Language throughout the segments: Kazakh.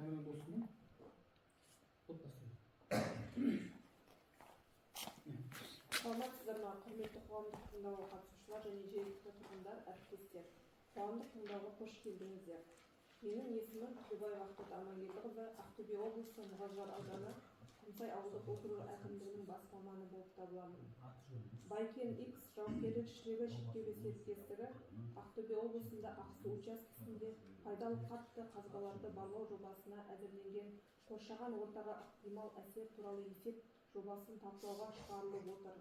баяндама болсын ба? Саламатсыздар ма, құрметті қоғамдық тыңдауға қатысушылар және жергілікті тұрғындар, әріптестер. Қоғамдық тыңдауға қош келдіңіздер. Менің есімім Ақтөбаева Ақтөбе Амангелдіқызы, Ақтөбе облысы Мұғажар ауданы Құмсай ауылдық округі әкімдігінің бас маманы болып табыламын. Байкен X жауапкершілігі шектеулі серіктестігі Ақтөбе облысында Ақсу учаскесінде пайдалы қатты қазбаларды барлау жобасына әзірленген қоршаған ортаға ықтимал әсер туралы есеп жобасын талқылауға шығарылып отыр.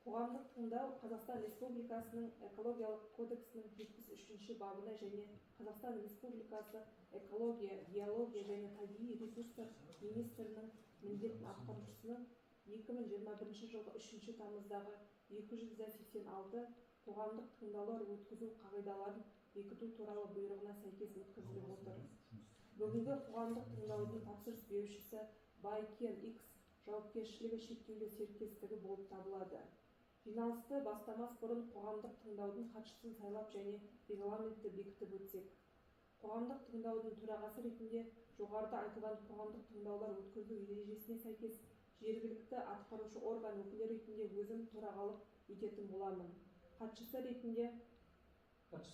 Қоғамдық тыңдау Қазақстан Республикасының экологиялық кодексінің 73-ші бабына және Қазақстан Республикасы экология, биология және табиғи ресурстар министрінің міндетін атқарушысының 2021 жылғы 3 тамыздағы 286 қоғамдық тыңдаулар өткізу қағидаларын бекіту туралы бұйрығына сәйкес өткізіліп отыр. Бүгінгі қоғамдық тыңдаудың тапсырыс берушісі Байкен X жауапкершілігі шектеулі серіктестігі болып табылады. Жиналысты бастамас бұрын қоғамдық тыңдаудың хатшысын сайлап және регламентті бекітіп өтсек. Қоғамдық тыңдаудың төрағасы ретінде жоғарыда айтылған қоғамдық тыңдаулар өткізу ережесіне сәйкес жергілікті атқарушы орган өкілі ретінде өзім төрағалық ететін боламын. Хатшысы ретінде біз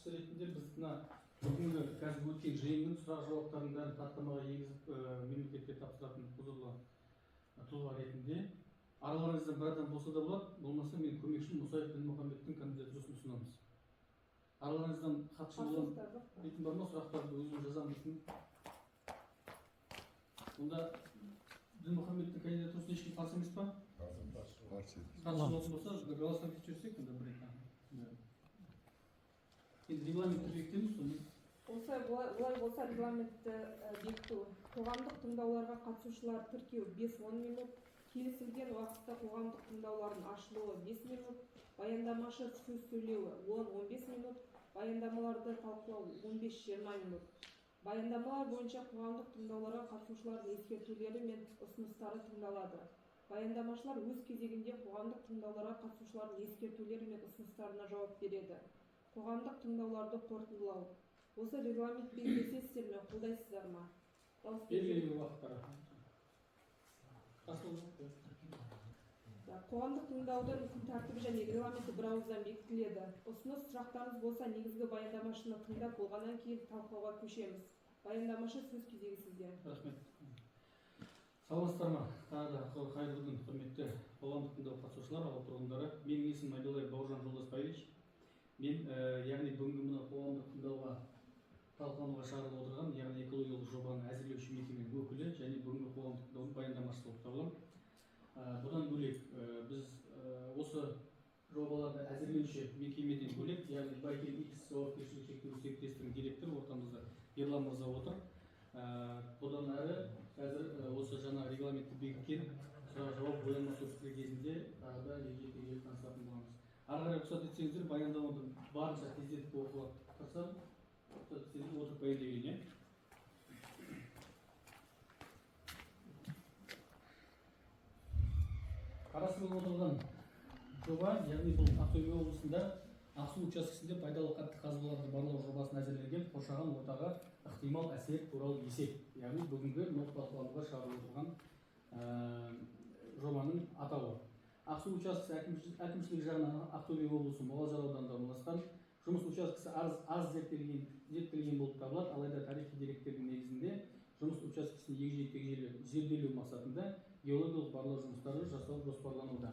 бүгінгі қазір өткен жиынның сұрақ-жауаптарын бәрін хаттамаға енгізіп мемлекетке тапсыратын құзырлы тұлға ретінде араларыңыздан бір адам болса да болады, болмаса мен көмекшім Мұсаев Дінмұхаммедтің кандидатурасын ұсынамыз. Араларыңыздан хатшы дейтін бар ма, сұрақтарды өзім жазамын дейтін. Онда Дінмұхаммедтің кандидатурасын ешкім қарсы емес па? Қарсы болса, голосовать етсек, онда бір екен. Енді регламентті бекітеміз, соны. Олай болса регламентті бекіту. Қоғамдық тыңдауларға қатысушылар тіркеу 5-10 минут, келісілген уақытта қоғамдық тыңдаулардың ашылуы 5 минут, баяндамашы сөз сөйлеуі 10-15 минут, баяндамаларды талқылау 15-20 минут. Баяндамалар бойынша қоғамдық тыңдауларға қатысушылардың ескертулері мен ұсыныстары тыңдалады. Баяндамашылар өз кезегінде қоғамдық тыңдауларға қатысушылардың ескертулері мен ұсыныстарына жауап береді. Қоғамдық тыңдауларды қорытындылау. Осы регламентпен келісесіздер ме, қолдайсыздар ма? Белгілі уақыттары. Қоғамдық тыңдаудың күн тәртібі және регламенті бір ауыздан бекітіледі. Ұсыныс сұрақтарыңыз болса, негізгі баяндамашыны тыңдап болғаннан кейін талқылауға көшеміз. Баяндамашы сөз кезегі сізде. Рахмет. Саламатсыздар ма? Қайырлы күн, құрметті қоғамдық тыңдау қатысушылар, ауыл тұрғындары. Менің есімім Айдолаев Бауыржан Жолдасбаевич. Мен яғни бүгінгі мына қоғамдық тыңдауға талқылануға шығарылып отырған, яғни экологиялық жобаны әзірлеуші мекеменің өкілі және бүгінгі қоғамдық тыңдаудың баяндамашысы болып табыламын. Бұдан бөлек біз осы жобаларды әзірлеуші мекемеден бөлек, яғни Байкен X жауапкершілігі шектеулі серіктестігінің директоры ортамызда Ерлан мырза отыр. Бұдан әрі қазір осы жаңа регламентті бекіткен сұрақ-жауап баяндама кезінде тағы да егжей-тегжейлі таныстыратын боламыз. Ары қарай рұқсат етсеңіздер, баяндаманы барынша тездетіп оқуға тырысамын. Рұқсат етсеңіздер, отырып баяндай берейін. Қарастырылып отырған жоба, яғни бұл Ақтөбе облысында Ақсу учаскесінде пайдалы қатты қазбаларды барлау жобасын әзірленген қоршаған ортаға ықтимал әсер туралы есеп. Яғни бүгінгі талқылануға шығарылып отырған жобаның атауы. Ақсу учаскесі әкімшілік жағынан Ақтөбе облысы Мұғажар ауданында орналасқан. Жұмыс учаскесі аз зерттелген болып табылады, алайда тарихи деректердің негізінде жұмыс учаскесін егжей-тегжейлі зерделеу мақсатында геологиялық барлау жұмыстары жасау жоспарлануда.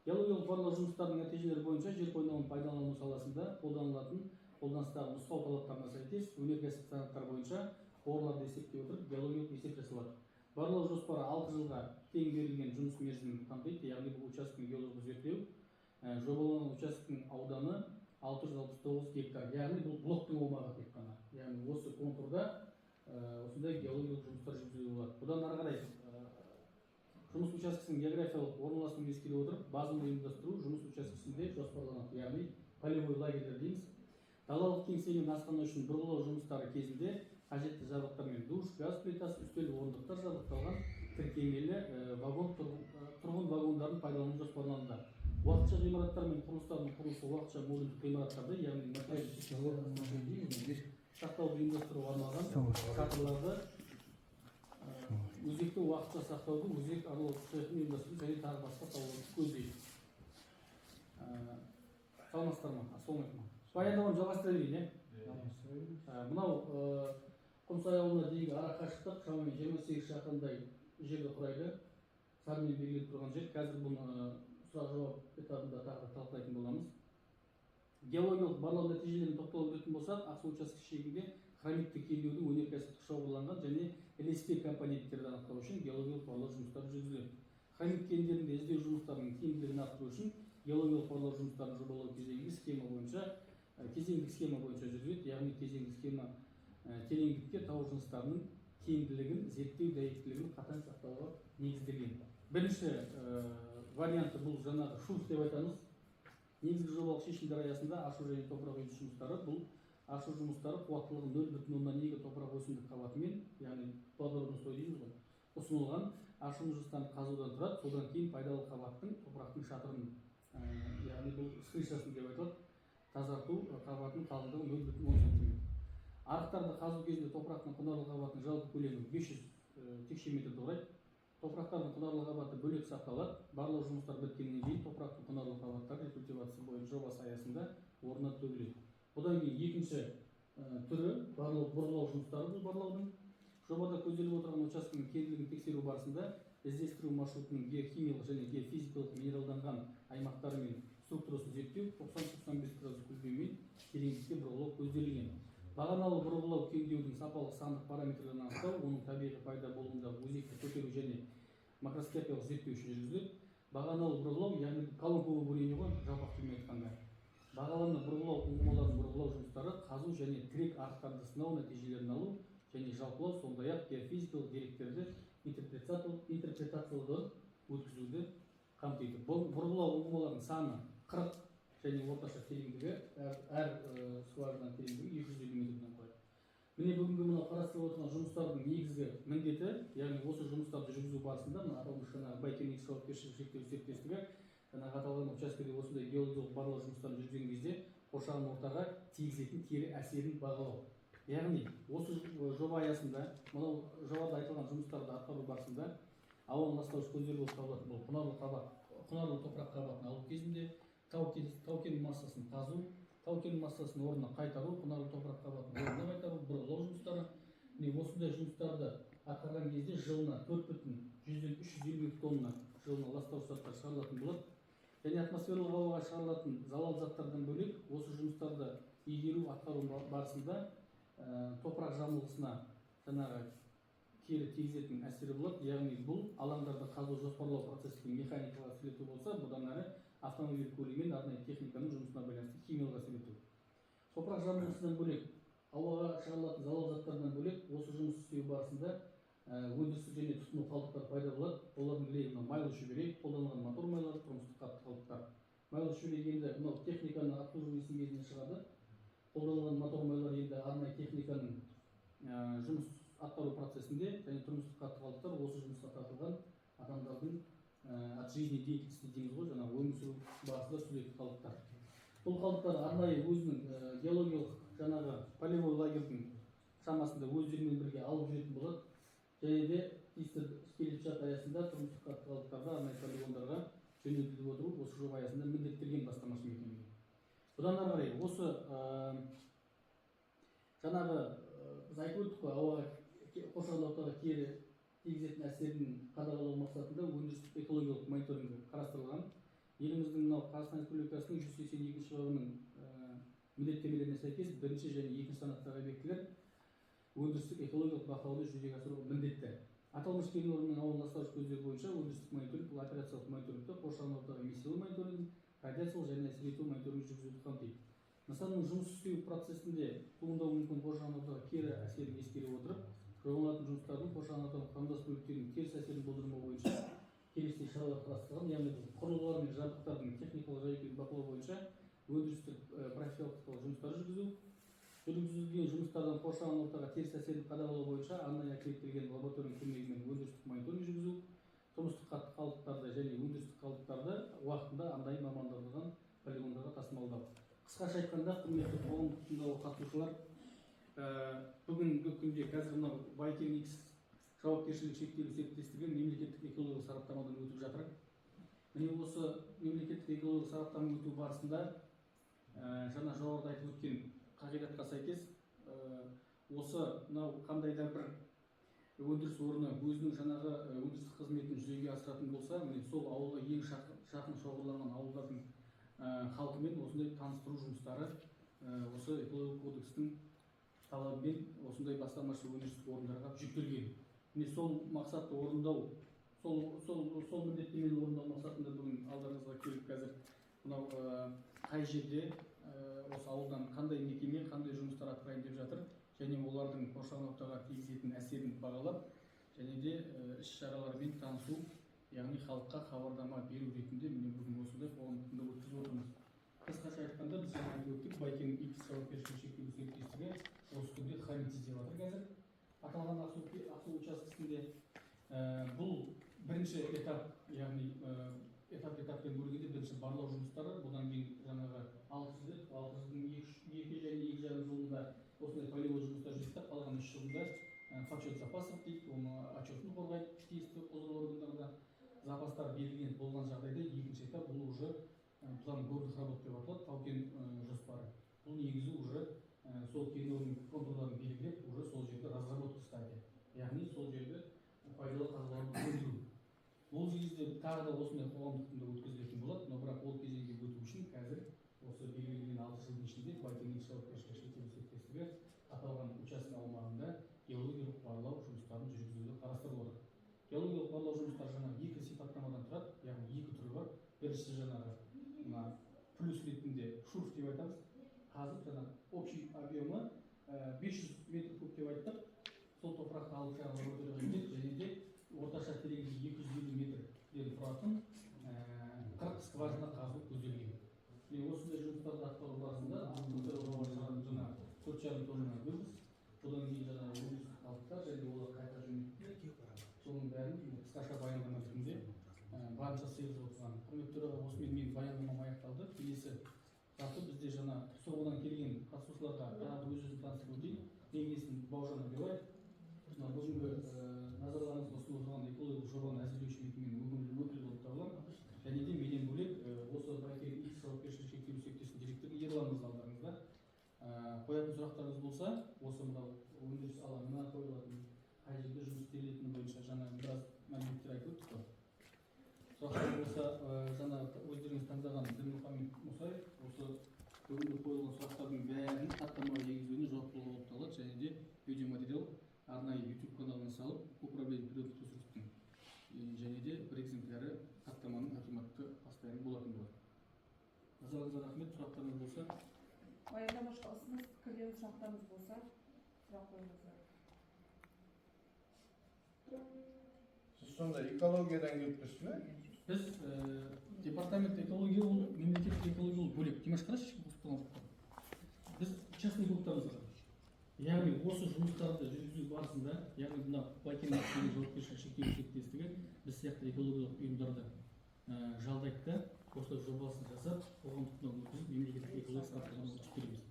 Геологиялық барлау жұмыстарының нәтижелері бойынша жер қойнауын пайдалану саласында қолданылатын қолданыстағы нұсқау талаптарына сәйкес өнеркәсіп стандарттары бойынша қорларды есептей отырып геологиялық есеп жасалады. Барлау жоспары 6 жылға тең берілген жұмыс мерзімін қамтиды, яғни бұл учаскені геологиялық зерттеу. Жобаланған учаскенің ауданы 669 гектар, яғни бұл блоктың аумағы тек қана. Яғни осы контурда осындай геологиялық жұмыстар жүргізілуге болады. Бұдан ары қарай жұмыс учаскесінің географиялық орналасуын ескере отырып, базаны ұйымдастыру жұмыс учаскесінде жоспарланады, яғни полевой лагерьдер дейміз. Далалық кеңсенің асхана үшін бұрғылау жұмыстары кезінде қажетті жабдықтармен душ, газ плитасы, үстел орындықтар жабдықталған тіркемелі тұрғын вагондарын пайдалану жоспарлануда. Уақытша ғимараттар мен құрылыстардың құрылысы уақытша модульдік ғимараттарды, яғни материалдық сақтауды ұйымдастыруға арналған шатырларды өзекті уақытша сақтауды, өзек аралау құқығын ұйымдастыруды және тағы басқа салаларды көздейді. Саламатсыздар ма? Ассалаумағалейкум. Баяндаманы жалғастыра берейін, мынау Құмсай ауылына дейінгі ара қашықтық шамамен 28 шақырымдай жерді құрайды. Санмен белгіленіп тұрған жер. Қазір бұны сұрақ-жауап этабында тағы талқылайтын боламыз. Геологиялық барлау нәтижелеріне тоқталып өтетін болсақ, Ақсу учаскесі шегінде хромитті кендеудің өнеркәсіптік шоғырланған және ілеспе компоненттерді анықтау үшін геологиялық барлау жұмыстары жүргізіледі. Хромит кендерінде іздеу жұмыстарының тиімділігін арттыру үшін геологиялық барлау жұмыстарын жобалау кезеңдік схема бойынша жүргізіледі. Яғни кезеңдік схема тереңдікке тау жыныстарының тиімділігін, зерттеу дәйектілігін қатаң сақтауға негізделген. Бірінші варианты бұл жаңағы шурф деп айтамыз. Негізгі жобалық шешімдер аясында ашу және топырақ өндіріс жұмыстары, бұл ашу жұмыстары қуаттылығы 0,2 топырақ өсімдік қабатымен, яғни плодородный слой дейміз ғой, ұсынылған ашу жұмыстарын қазудан тұрады. Содан кейін пайдалы қабаттың топырақтың шатырын, яғни бұл крышасын деп айтылады, тазарту қабатының қалыңдығы 0,10 см. Арықтарды қазу кезінде топырақтың құнарлы қабатының жалпы көлемі 500 текше метрді құрайды. Топырақтардың құнарлы қабаты бөлек сақталады. Барлау жұмыстары біткеннен кейін топырақтың құнарлы қабаттары рекультивация бойынша жобасы аясында орнына төгіледі. Бұдан кейін екінші түрі бұрғылау жұмыстары. Бұл барлаудың жобада көзделіп отырған учаскенің кеңдігін тексеру барысында іздестіру маршрутының геохимиялық және геофизикалық минералданған аймақтары мен структурасын зерттеу 90-95 градус көлбеумен тереңдікке бұрғылау көзделген. Бағаналы бұрғылау кеңдеудің сапалық сандық параметрлерін анықтау, оның табиғи пайда болуындағы өзекті көтеру және макроскопиялық зерттеу үшін жүргізіледі. Бағаналы бұрғылау, яғни колонковое бурение ғой, жалпақ тілмен айтқанда. Бағаланы бұрғылау ұңғымаларын бұрғылау жұмыстары қазу және тірек арықтарды сынау нәтижелерін алу және жалпылау, сондай-ақ геофизикалық деректерді интерпретациялауды өткізуді қамтиды. Бұрғылау ұңғымаларының саны 40 және орташа тереңдігі әр скважинаның тереңдігі 250 метрден құрайды. Міне бүгінгі мынау қарастырылып отырған жұмыстардың негізгі міндеті, яғни осы жұмыстарды жүргізу барысында аталмыш Байкемикс жауапкершілігі шектеулі серіктестігі аталған учаскеде осындай геологиялық барлау жұмыстарын жүргізген кезде қоршаған ортаға тигізетін кері әсерін бағалау. Яғни осы жоба аясында мынау жобада айтылған жұмыстарды атқару барысында ауаны ластауыш көздер болып табылатын бұл құнарлы топырақ қабатын алу кезінде тау-кен массасын қазу, тау-кен массасын орнына қайтару, құнарлы топырақ қабатын орнына қайтару, бұрғылау жұмыстары. Осындай жұмыстарды атқарған кезде жылына 4,350 тонна жылына ластауыш заттар шығарылатын болады. Және атмосфералық ауаға шығарылатын залал заттардан бөлек осы жұмыстарды игеру атқару барысында топырақ жамылғысына кері тигізетін әсері болады. Яғни бұл алаңдарды қазу жоспарлау процесінің механикалық әсер ету болса, бұдан әрі автомобиль көлігі мен арнайы техниканың жұмысына байланысты химиялық әсер ету. Топырақ жамылғысынан бөлек, ауаға шығарылатын залал заттардан бөлек осы жұмыс істеу барысында өндірістік және тұтыну қалдықтар пайда болады. Олардың бірі майлы шүберек, қолданылған мотор майлары, тұрмыстық қатты қалдықтар. Майлы шүберек енді мынау техниканы обслуживаниесінің кезінде шығады. Қолданылған мотор майлар енді арнайы техниканың жұмыс атқару процесінде, және тұрмыстық қатты қалдықтар осы жұмысқа тартылған адамдардың от жизни деятельности дейміз ғой, жаңағы өмір сүру барысында сүретін қалдықтар. Бұл қалдықтар арнайы өзінің геологиялық жаңағы полевой лагерьдің шамасында өздерімен бірге алып жүретін болады. Және де тиісті келісімшарт аясында тұрмыстық қатты қалдықтарды арнайы полигондарға жөнелтіліп отыру осы жоба аясында міндеттелген бастамашы мекемеге. Бұдан ары қарай осы жаңағы біз айтып өттік қой, ауаға қоршаған ортаға кері тигізетін әсерін қадағалау мақсатында өндірістік экологиялық мониторинг қарастырылған. Еліміздің мынау Қазақстан Республикасының 182 бабының міндеттемелеріне сәйкес бірінші және екінші санаттағы объектілер өндірістік экологиялық бақылауды жүзеге асыруға міндетті. Аталмыш кен орнының ауаны ластауыш көздері бойынша өндірістік мониторинг, бұл операциялық мониторингті қоршаған ортаға эмиссиялы мониторинг, радиациялық және әсер ету мониторинг жүргізуді қамтиды. Нысанның жұмыс істеу процесінде туындауы мүмкін қоршаған ортаға кері әсерін ескере отырып, жобаланатын жұмыстардың қоршаған ортаға құрамдас бөліктерінің теріс әсерін болдырмау бойынша келесі шаралар қарастырылған. Яғни құрылғылар мен жабдықтардың техникалық жай-күйін бақылау бойынша өндірістік профилактикалық жұмыстар жүргізілген жұмыстардан қоршаған ортаға теріс әсерін қадағалау бойынша арнайы аккредиттелген лабораторияның көмегімен өндірістік мониторинг жүргізу, тұрмыстық қатты қалдықтарды және өндірістік қалдықтарды уақытында арнайы мамандандырылған полигондарға тасымалдау. Қысқаша айтқанда, құрметті қоғамдық тыңдауға қатысушылар, бүгінгі күнде қазір мынау Байкемикс жауапкершілігі шектеулі серіктестігі мемлекеттік экологиялық сараптамадан өтіп жатыр. Міне осы мемлекеттік экологиялық сараптама өту барысында жаңа жоғарыда айтып өткен қағидатқа сәйкес осы мынау қандай да бір өндіріс орны өзінің жаңағы өндірістік қызметін жүзеге асыратын болса, міне сол ауылға ең жақын шоғырланған ауылдардың халқымен осындай таныстыру жұмыстары осы экологиялық кодекстің талабымен осындай бастамашы өндірістік орындарға жүктелген. Міне сол мақсатты орындау, сол міндеттемені орындау мақсатында бүгін алдарыңызға келіп қазір мынау қай жерде осы ауылдан қандай мекеме, қандай жұмыстар атқарайын деп жатыр, және олардың қоршаған ортаға тигізетін әсерін бағалап, және де іс-шаралармен танысу, яғни халыққа хабарлама беру ретінде міне бүгін осындай қоғамдық өткізіп отырмыз. Қысқаша айтқанда біз жаңа айтып өттік, Байкеңнің X жауапкершілігі шектеулі серіктестігі осы күнде қызмет істеп жатыр қазір. Аталған Ақсу учаскесінде бұл бірінші этап, яғни этаппен бөлгенде бірінші барлау жұмыстары, бұдан кейін жаңағы 600-дің 2 және 2,5 жылында осындай полигон жұмыстар жүргізді, қалған 3 жылында подсчет запасов дейді, оны отчетін қорғайды тиісті құзырлы органдарда. Запастар белгіленіп болған жағдайда екінші этап бұл уже план горных работ деп аталады, тау-кен жоспары. Бұл негізі уже сол кен орнының контурларын белгілеп, уже сол жерде разработка стадия, яғни сол жерде пайдалы қазбаларды өндіру. Бұл кезде тағы да осындай қоғамдық тыңдау өткізілетін болады, но бірақ ол кезеңге өту үшін қазір осы белгіленген 6 жылдың ішінде Байкеңнің жауапкершілігі шектеулі серіктестігі аталған учаске аумағында геологиялық барлау жұмыстарын жүргізуді қарастырылып отыр. Геологиялық барлау жұмыстары жаңағы екі сипаттамадан тұрады, яғни екі түрі бар. Біріншісі жаңағы мына плюс ретінде шурф деп айтамыз. Қазір жаңағы общий объемы 500 метр куб деп айттық. Сол топырақты алып шығарылып және де орташа тереңдігі 250 метрден тұратын 40 скважина қазу көзделген. Осындай жұмыстарды атқару барысында жаңа 4,5 тонна бөлдік. Бұдан кейін жаңағы өндірістік қалдықтар және олар қайта жөнелтілді. Соның бәрін қысқаша баяндама түрінде барынша сыйғызып отырған. Құрметті төраға, осымен менің баяндамам аяқталды. Келесі саты бізде жаңа соғыдан келген қатысушыларға өз-өзін таныстыру дейін. Менің есімім Бауыржан Абилаев. Бүгінгі назарларыңызға ұсынылып отырған экологиялық жобаны әзірлеуші мекеменің өкілі болып табыламын. Және де менен бөлек осы Байкең X жауапкершілігі шектеулі серіктестігінің директоры Ерлан алдарыңызда. Қоятын сұрақтарыңыз болса, осы мынау өндіріс алаңына қойылатын, қай жерде жұмыс істелетіні бойынша жаңа біраз мәліметтер айтып өттік қой. Сұрақтар болса, жаңа өздеріңіз таңдаған Дінмұхамед Мұсаев осы бүгінгі қойылған сұрақтардың бәрін хаттамаға енгізуіне жауапты болып табылады, және де видеоматериал арнайы YouTube каналына салып, управление природных ресурстың және де бір экземпляры хаттаманың акиматты постоянно болатын болады. Назарыңызға рахмет, сұрақтарыңыз болса. Баяндамашыға ұсыныс, пікірлеріңіз, сұрақтарыңыз болса, сұрақ қойыңыздар. Сіз сонда экологиядан келіп тұрсыз ба? Біз департамент экология ол мемлекеттік экология ол бөлек. Димаш қарашы, біз частный клубтамыз бар. Яғни осы жұмыстарды жүргізу барысында, яғни мына Байкең жауапкершілігі шектеулі серіктестігі біз сияқты экологиялық ұйымдарды жалдайды да, осылай жобасын жасап, қоғамдық тыңдау өткізіп, мемлекеттік экологиялық сараптамадан өтіп береміз.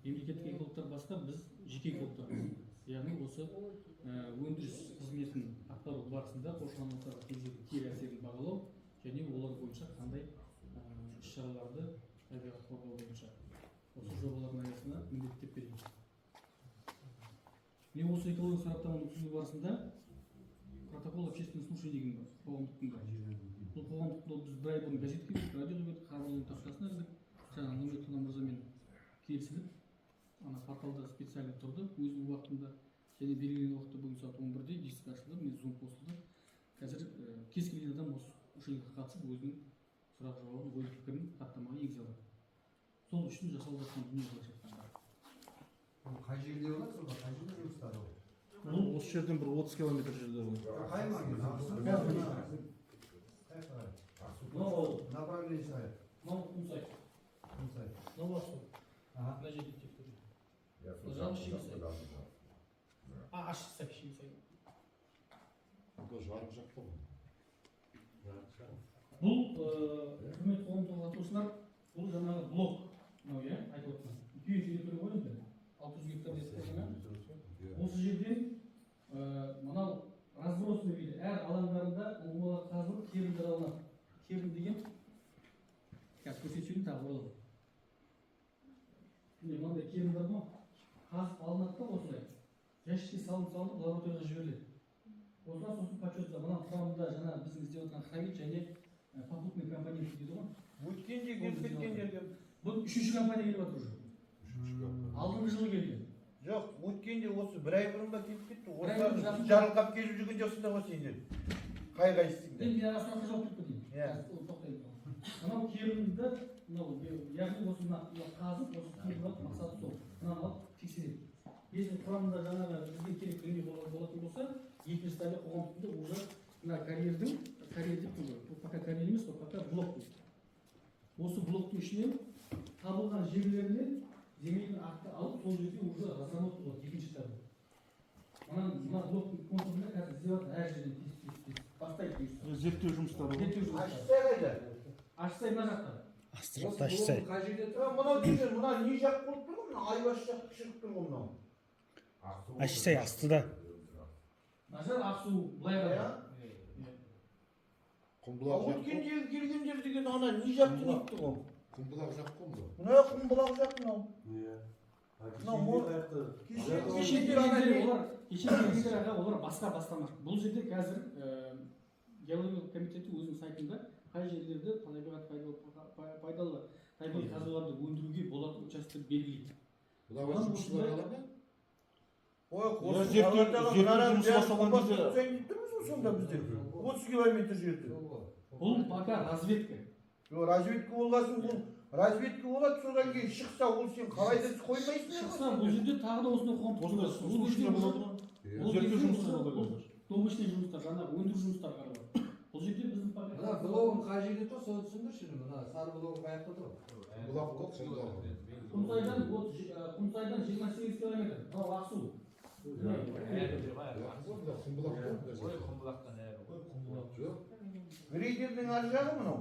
Мемлекеттік экологтар басқа, біз жеке экологтармыз. Яғни осы өндіріс қызметін атқару барысында қоршаған ортаға тигізетін кері әсерін бағалау және олар бойынша қандай іс-шараларды табиғат қорғау бойынша осы жобалардың аясында міндеттеп береміз. Мен осы экологиялық сараптаманы өткізу барысында протокол общественных слушаний деген бар, қоғамдық тыңдау. Бұл қоғамдық тыңдау біз бір ай бұрын газетке бердік, радиода бердік, хабарлардың тапсырысын іздік. Жаңа Нұрмет мырзамен келісіліп, ана порталда специально тұрды өзінің уақытында, және белгіленген уақытта бүгін сағат 11-де есік ашылды, мен Zoom қосылды. Қазір кез келген адам осы жиынға қатысып өзінің сұрақ жауабын, ой пікірін хаттамаға енгізе алады. Сол үшін жасалып жатқан дүние былайша айтқанда. Қай жерде болады сонда? Қай жерде жұмыстары ол? Бұл осы жерден бір 30 километр жерде бұл. Қай маңда? Направление сайт. Мынау Құмсай. Құмсай. Мынау Ақсу. Ага. Мына жерде тек тұр. Жалғыз Шемсай. Ашықсай Шемсай. Это жарық жақ қой. Бұл үкімет қоғамдық қатысушылар, бұл жаңағы блок. Мынау иә, айтып отырмын. 250 ғой енді. 600 гектар десек қана. Осы жерден мынау жәшікке салынып лабораторияға жіберіледі. Осыдан сосын почетта мына құрамында жаңа біздің іздеп жатқан хавит және попутный компания дейді ғой. Өткенде келіп кеткен жерге. Бұл үшінші компания келіп жатыр уже. Алдыңғы жылы келген. Жоқ, өткенде осы бір ай бұрын ба келіп кетті. Бір ай бұрын Осылар жарылқап келіп жүрген жоқсыңдар ғой сендер. Қайсысыңдар? Мен сұраққа жауап беріп кетейін. Иә. Тоқтайын. Мынау керімді, мынау яғни осы қазып, осы керімді мақсаты сол. Мынаны алып тексереді. Если құрамында жаңағы бізге керек дүние болатын болса, екінші стадия қоғамдықта уже мына карьер деп тұр. Бұл пока карьер емес, бұл пока блок дейді. Осы блоктың ішінен табылған жерлерінен земельный акты алып, сол жерде уже разработка болады екінші стадия. Мына блоктың контурында қазір іздеп жатыр әр жерден тез бастайды. Зерттеу жұмыстары. Ашсай қайда? Ашсай мына жақта. Астырыпты ашсай. Мынау деген, мына не жақ болып тұр ғой, мына айбас жақ шығып тұр ғой мынау. Ашсай астыда. Мына жер Ақсу былай қарай. Өткен жерге келген жер деген ана не жақ тұр ғой? Құмбұлақ жақ қой бұл. Мына құмбұлақ жақ мынау. Кешендер аға олар басқа бастамақ. Бұл жерде қазір геологиялық комитеті өзінің сайтында қай жерлерде пайдалы табиғи қазбаларды өндіруге болатын участок белгілейді. Бұлар жұмысшылар қалады? Ой, зерттеу жұмысы басталған кезде сонда бізде 30 километр жерде. Бұл пока разведка. Разведка болғасын, бұл разведка болады, содан кейін шықса, ол сен қалайда қоймайсың. Шықса, бұл жерде тағы да осындай қоғамдық зерттеу жұмыстары болады. Домышный жұмыстар, жаңағы өндіру жұмыстары қаралады. Бұл жерде біздің пока Мына блогың қай жерде тұр, соны түсіндірші. Мына сары блогың қай жақта тұр? Құмбұлақ қой, Құмсайдан 28 километр. Мынау Ақсу. Грейдердің ар жағы мынау.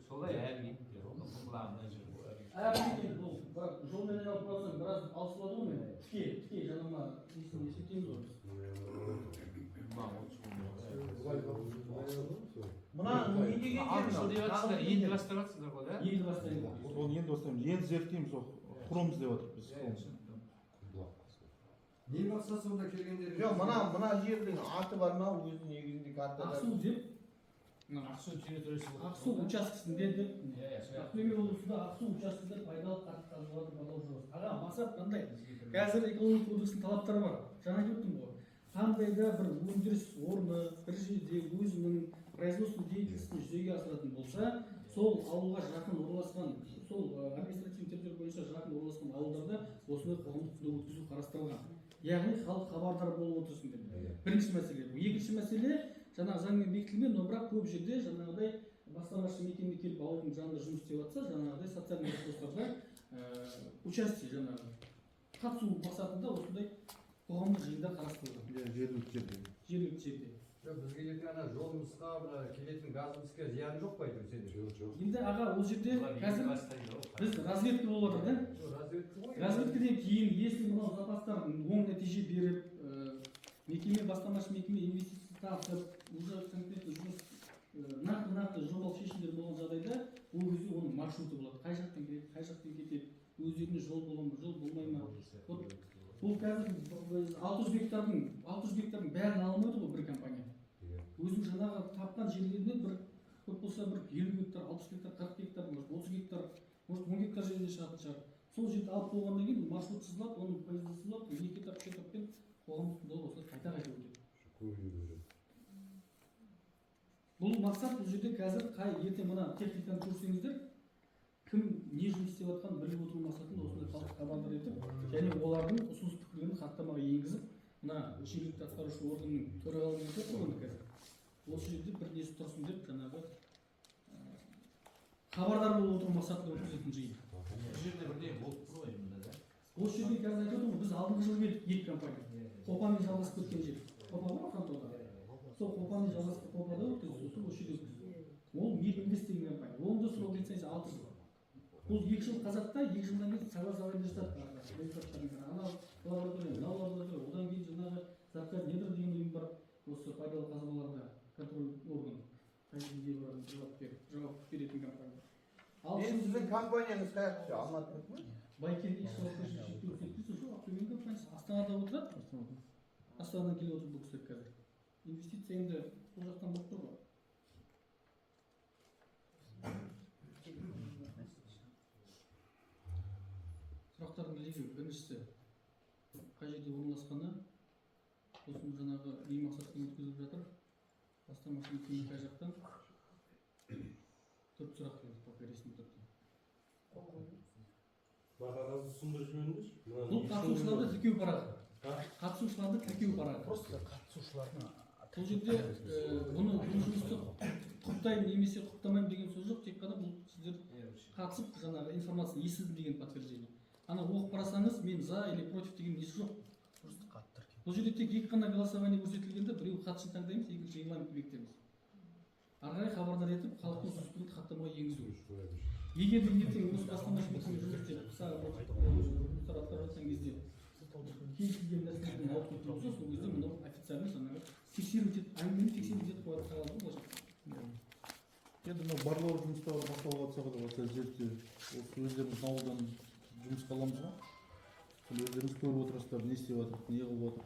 Солай әрмен құмбылағына Әрине, бұл жолмен алып барсаң біраз алыс болады ғой мен. Тіке жаңа мына несін есептейміз ғой. Мына не деген жер енді бастап жатсыздар ғой, да? Енді бастаймыз. Оны енді бастаймыз. Енді зерттейміз, құрамыз деп жатырмыз біз. Не мақсат сонда келгендер? жоқ, мына жердің аты бар ма өзі негізінде картада? Ақсу деп Ақсу территориясы Ақсу учаскесінде деп Ақтөбе облысында Ақсу учаскесінде пайдалы қатты қазбаларды барлау жобасы. Аға, мақсат қандай? Қазір экология кодексінің талаптары бар. Жаңа кеттім ғой. Қандай да бір өндіріс орны бір жерде өзінің производство деятельностін жүзеге асыратын болса, сол ауылға жақын орналасқан, сол административный территория бойынша жақын орналасқан ауылдарда осындай қоғамдық тыңдау өткізу қарастырылған. Яғни халық хабардар болып отырсын деп. Бірінші мәселе. Екінші мәселе жаңағы заңмен бекітілген, но бірақ көп жерде жаңағыдай бастамашы мекеме келіп ауылдың жанында жұмыс істеп жатса, жаңағыдай социальный вопростарда участие жаңағы қатысу мақсатында осындай қоғамдық жиындар қарастырылған. Жергілікті жерде. Жергілікті жерде. Бізге ертең ана жолымызға, келетін газымызға зияны жоқ па айтып сендер? Енді аға, ол жерде қазір біз разведка болып жатыр, да? Разведка ғой. Разведкадан кейін, если мынау запастар оң нәтиже беріп, мекеме бастамашы мекеме инвестиция тартып, уже конкретно жұмыс нақты жобалық шешімдер болған жағдайда, ол кезде оның маршруты болады. Қай жақтан келеді, қай жақтан кетеді, өздеріне жол бола ма, жол болмай ма. Бұл қазір 600 гектардың бәрін алмайды ғой бір компания. Өзінің жаңағы тапқан жерлерінен бір көп болса бір 50 гектар, 60 гектар, 40 гектар, может 30 гектар, может 10 гектар жерде шығатын шығар. Сол жерді алып болғаннан кейін маршрут сызылады, оның поезда сызылады, 2 этап, 3 этаппен қоғамдық тыңдау осылай қайта өтеді. Бұл мақсат бұл жерде қазір ертең мына техниканы көрсеңіздер, кім не жұмыс істеп жатқанын біліп отыру мақсатында осындай халықты хабардар етіп, және олардың ұсыныс пікірлерін хаттамаға енгізіп, мына жергілікті атқарушы органның төрағалығына тұрғанды қазір. Осы жерде бір несі тұрсын деп жаңағы хабардар болып отыру мақсатында өткізетін жиын. Бұл жерде бірдей болып тұр ғой енді, да? Осы жерде қазір айтып отырмын, біз алдыңғы жылы келдік екі компания. Қопамен жалғасып кеткен жер. Қопа ғой Хантауда. Сол Қопамен жалғасып Қопада өткізді, осы жерде өткізді. Ол Миринвест деген компания. Оның да срок лицензия 6 жыл. Бұл 2 жыл қазақта, 2 жылдан кейін согласование жасады. Одан кейін жаңағы Заказ недр деген ұйым бар. Осы пайдалы қазбаларда контроль орган. Жауап беретін компания. Енді сіздің компанияңыз қаяқта? Алматыда ма? Байкер жауапкершілігі шектеулі серіктестік жоқ, Ақтөбенің компаниясы Астанада отырады. Астанадан келіп отыр бұл кісілер қазір. Инвестиция енді бұл жақтан болып тұр ғой. Сұрақтардың легі біріншісі қай жерде орналасқаны, сосын жаңағы не мақсатпен өткізіліп жатыр, бастамасын кейін қай жақтан. 4 сұрақ келді пока ресми түрде. Бағаразды сұмдыр жіберіңдерші. Бұл қатысушыларды тіркеу парағы. Қатысушыларды тіркеу парағы. Просто қатысушылардың Бұл жерде бұны бұл жұмысты құптаймын немесе құптамаймын деген сөз жоқ, тек қана бұл сіздер қатысып жаңағы информацияны естідім деген подтверждение. Ана оқып қарасаңыз, мен за или против деген несі жоқ. просто қатты тіркеу. Бұл жерде тек екі қана голосование көрсетілгенде біреу қатысын таңдаймыз, екінші регламентті бекітеміз. Ары қарай хабардар етіп, халықтың ұсынысын хаттамаға енгізу. Егер де ертең осы бастама жұмысын жүргізіп жұмыстар атқарып жатқан кезде кез келген нәрселерден ауып кеткен болса, сол кезде мынау официально жаңағы тексеріп әңгімені тексеріп етіп қоятын қағаз ғой былайша. Енді мынау барлау жұмыстары басталып жатса да осы зерттеу, осы өздеріміздің ауылдан жұмысқа аламыз ғой. Сол өздеріңіз көріп отырсыздар, не істеп жатыр, не қылып жатыр.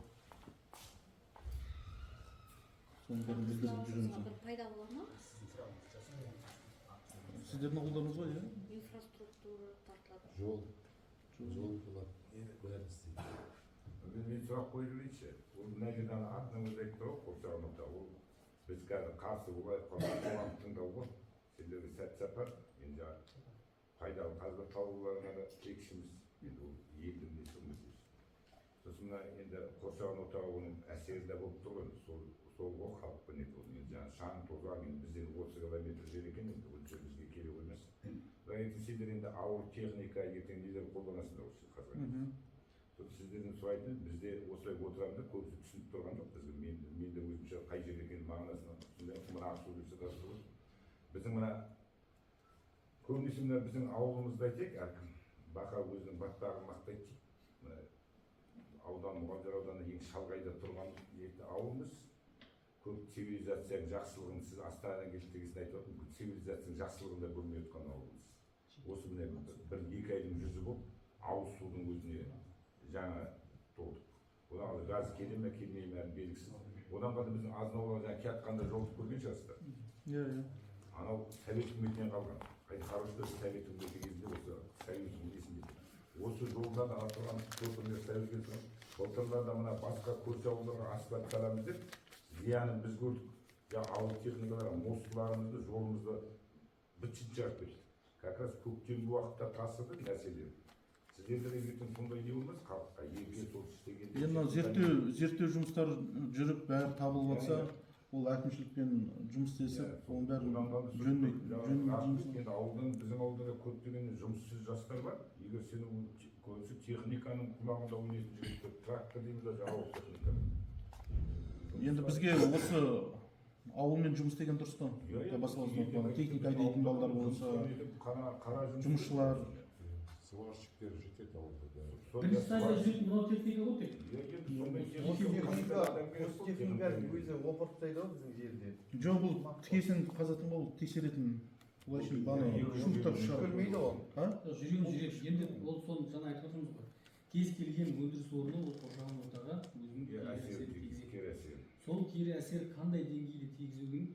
Соның бәрін білдіріп жүреміз. бір пайда болады ма? Сіздердің ауылдарыңыз ғой, иә? Инфраструктура тартылады. Жол болады. Бәрі істейді. Мен сұрақ қойып жіберейінші. Ол мына жерде атынан өзі айтты ғой, қоршағында. Ол біз қазір қарсы олай қоғамды тыңдау ғой. Сендерге сәт сапар, енді пайдалы қазба табуларына да текшіміз. Енді ол елдің несі мәселесі. Сосын мына енді қоршаған ортаға оның әсері де болып тұр ғой. Сол ғой халықпен еді ол. Енді жаңағы шаң тозған енді бізден 30 километр жер екен енді ол жер бізге керек емес. Бірақ енді сендер енді ауыр техника ертең нелер қолданасыңдар осы қазір. Сіздердің сұрайтын бізде осылай отырғанда көбісі түсініп тұрған жоқ бізге. Мен де өзімше қай жер екенін мағынасына мына ақсу деп жатыр ғой. Біздің мына көбінесе мына біздің ауылымызды айтайық, әркім Бақа өзінің батпағын мақтайды. Аудан Мұғалжар ауданы ең шалғайда тұрған ауылымыз. Көп цивилизацияның жақсылығын сіз Астанадан келді дегенсін айтып отырмын. Цивилизацияның жақсылығын да көрмей отқан ауылымыз. Осы міне бір 2 айдың жүзі болып ауыз судың өзіне жаңа толдық. Одан газ келе ме келмей ме белгісіз. Одан қалды біздің азынаулар жаңа келатқанда жолды көрген шығарсыздар. Иә. Анау Совет үкіметінен қалған. Қайда қарашты Совет үкіметі кезінде осы Союздың несінде. Осы жолдан атырған көпірлер Союзге тұрған. Былтырларда мына басқа көрші ауылдарға асфальт саламыз деп зиянын біз көрдік. Ауыл техникалары мостыларымызды, жолымызды бітшін шығарып кетті. Как раз көктемгі уақытта тасыды нәрселер. Сіздерде ертең сондай не болмас, халыққа елге сол істегенде. Енді зерттеу жұмыстары жүріп бәрі табылып жатса, ол әкімшілікпен жұмыс істесіп, оның бәрін жөндейді. Ауылдан біздің ауылда көптеген жұмыссыз жастар бар. Егер сені көбісі техниканың құлағында ойнайтын жігіттер, трактор дейміз де жаңа техника. Енді бізге осы ауылмен жұмыс істеген дұрыс па? Техника айдайтын балдар болса, жұмысшылар. Сварщиктер жетеді ауылда. Бірінші стадия жүретін мынау техника ғой тек. Осы техниканың өзі опыртпайды ғой біздің жерде. Жоқ, бұл тікесін қазатын ғой, тексеретін. Бұлайша баны шумтар шығарып. Көрмейді ғой. Жүреді. Енді ол соны жаңа айтып отырмыз ғой. Кез келген өндіріс орны ол қоршаған ортаға өзінің кері әсерін тигізеді. Сол кері әсер қандай деңгейде тигізуін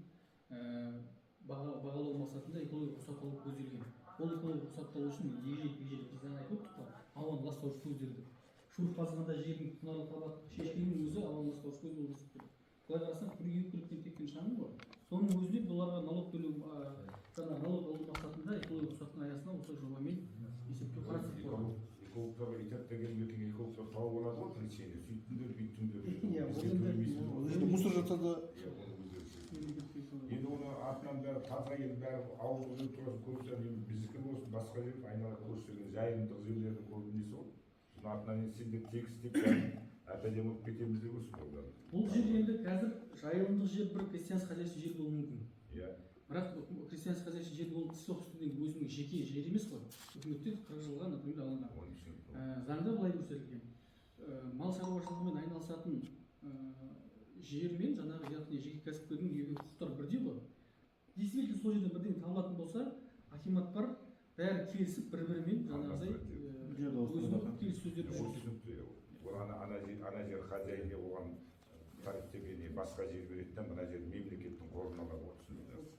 бағалау мақсатында экологиялық рұқсатталу көзделген. Ол экологиялық рұқсатталу үшін егжей-тегжейлі біз жаңа айтып отырдық қой, ауаны ластауыш көздерді. Шурф қазғанда жердің құнарлы қабат шешкеннің өзі ауаны ластауыш көз болып есептеледі. Былай қарасақ, бір көліктен теккен шаңы бар. Соның өзінде бұларға налог төлеу, жаңа налог алу мақсатында экологиялық рұқсаттың аясында осы жобамен есептеу қарастырылып отыр. Экологтарға итап деген ертең экологтар тауып алады ғой, причине. Сөйттіңдер, бүйттіңдер. Мусор жатса да. Енді оны артынан бәрі таза ел бәрі ауылдың тұратын көбісі біздікі болсын, басқа жер айнала көрсетілген жайылымдық жерлердің көбінесі ғой. Соның артынан енді сендер тегістеп әпәдем болып кетеміз деп өсіп олар. Бұл жер енді қазір жайылымдық жер бір крестьянский хозяйство жер болуы мүмкін. Бірақ крестьянский хозяйство жер болып собственный өзінің жеке жер емес қой. Үкіметтен 40 жылға, например, алынған. Заңда былай көрсетілген. Мал шаруашылығымен айналысатын жер мен жаңағы жеке кәсіпкердің құқықтары бірдей ғой. Действительно сол жерде бірден табылатын болса, акимат бар, бәрі келісіп бір-бірімен жаңағыдай өзінің келіссөздерді жүргізеді. ол ана жер хозяинге оған тарифтегенде басқа жер береді да мына жер мемлекеттің қолына алады ғой түсіндіңіз.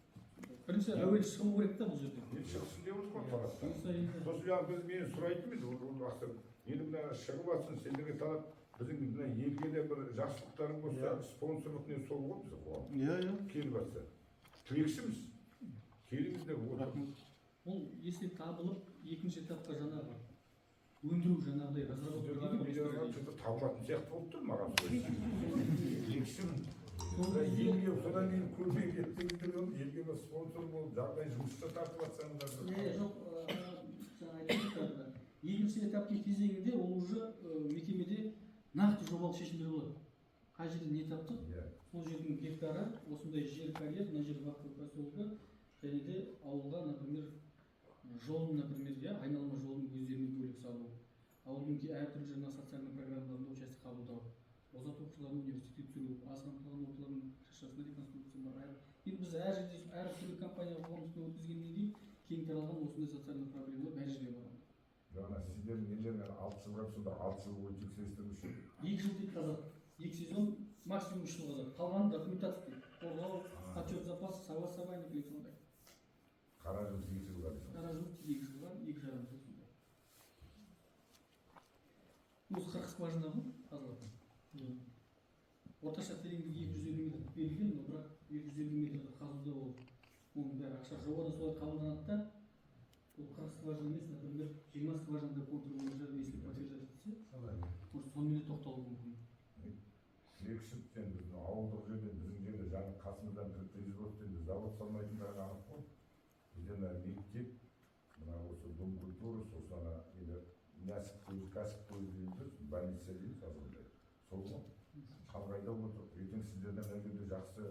бірінші әуелі шығу керек та бұл жерде. Шығсын дейміз ғой тараптан. Сосын Сосын жаңағы біз мені сұрайтынбыз ол ақсыр енді мына шығып жатсын сендерге талап біздің мына елге де бір жақсылықтарың болса спонсорлық не сол ғой бізде қоғам иә иә келіп жатса тілекшіміз келіңіздер бұл есеп табылып екінші этапқа жаңағы өндіру жаңағыдай разработка табылатын сияқты болып тұр маған тілекшім елге содан кейін көрмей кеттіңіздер елге бір спонсор болып жағдай жұмысқа тартып жатсаңыздар жоқ жаңа айтып екінші этаптың кезеңінде ол уже мекемеде нақты жобалық шешімдер болады. Қай жерде не таптық, сол жердің гектары, осындай жер карьер, мына жер вахтовый поселка, және де ауылға, например, жолын, например, айналма жолын өздеріне бөлек салу. Ауылдың әртүрлі жаңа социальный программаларында участие қабылдау. Озат оқушыларын университетке түсіру, аз қамтылған орталардың шыршасына реконструкция бар. Енді біз әр жерде, әр түрлі компанияға қонысты өткізгеннен кейін кең таралған осындай социальный проблемалар бәр жерде бар. Жаңа сіздердің нелермен 6 жылға сонда 6 жыл бойы тексерістер үшін 2 жыл дейді қазір. 2 сезон максимум 3 жылға. Қалған документация қорғау, отчет запасы, согласование деген сондай. қара жұмыс 2 жылға дейін. Қара жұмыс 2 жылға, 2 жарым жыл сондай. Осы 40 скважина ғой қазір. Орташа тереңдігі 250 метр берілген, но бірақ 250 метр қазуда ол. Оның бәрі ақша жобада солай қабылданады да. Бұл 40 скважина емес, например, 20 скважинада контур бойынша если подтверждать етсе, может сонымен де тоқталуы мүмкін. Тілекшім сен біздің ауылдық жерде біздің жерде жаңа қасымыздан производственный завод салмайтындары анық қой. Бізден мектеп, мына осы дом культуры, сосын ана кәсіп қойы дейміз, больница дейміз азғандай. Сол ғой. Қалғайда отыр. Ертең сіздерден әлгінде жақсы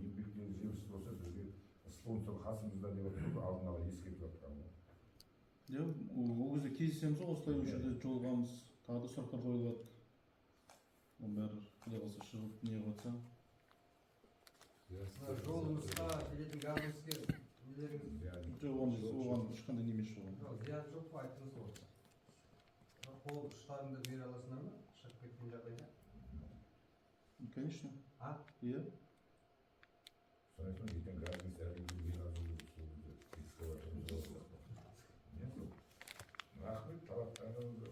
еңбектен жеміс болса бізге спонсор қасымызда деп отырып алдын ала ескертіп жатқан ғой. иә ол кезде кездесеміз ғой осылай осы жерде жолығамыз тағы да сұрақтар қойылады оның бәрі құдай қаласа шығып не қылып жатса жолымызға келетін газымызға нелеріңіз жоқ оған ешқандай неме жоқ зиян жоқ па айттыңыз ғой қол ұштарыңды бере аласыңдар ма шығып кеткен жағдайда конечно иә Содан соң ертең газбен сәлемді рахмет тараптарыңызға.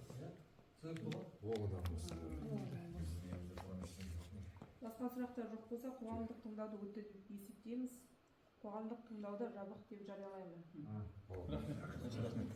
Басқа сұрақтар жоқ болса, қоғамдық тыңдауды өтті деп есептейміз. Қоғамдық тыңдауды жабық деп жариялаймын. рахмет